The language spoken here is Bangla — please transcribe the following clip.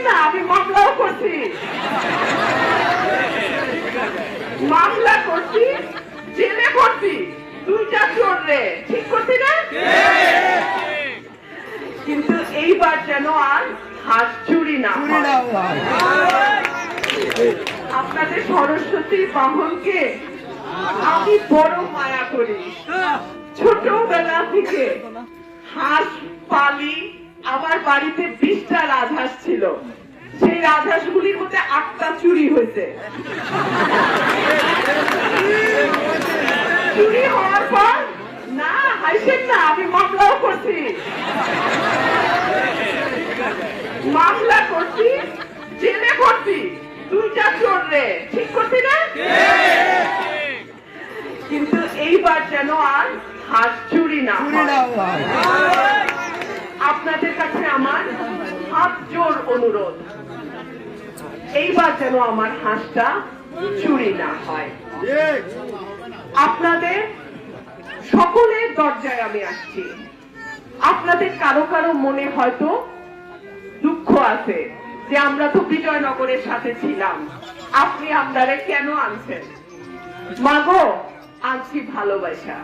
না আমি মামলাও করছি, মামলা করছি, জেলে করছি, দুইটা চোর রে, ঠিক করছি না? কিন্তু এইবার যেন আর হাত চুরি না হয়। আপনাদের সরস্বতী বাহনকে আমি বড় মায়া করি। ছোটবেলা থেকে হাঁস পালি, আমার বাড়িতে 20টা রাজহাঁস ছিল, সেই রাজহাঁসগুলির মধ্যে 8টা চুরি হয়েছে। চুরি হওয়ার পর না হাসেন না, আমি মামলাও করছি, মামলা করছি, জেলে করছি, দুইটা চোর রে, ঠিক করছি না? কিন্তু এইবার যেন আর হাঁস চুরি না হয়। আপনাদের কাছে আমার হাত জোর অনুরোধ, এইবার যেন আমার হাঁসটা চুরি না হয়। আপনাদের সকলের দরজায় আমি আসছি। আপনাদের কারো কারো মনে হয়তো দুঃখ আছে যে আমরা তো বিজয়নগরের সাথে ছিলাম, আপনি আপনারা কেন আনছেন? মাগো, আনছি ভালোবাসা।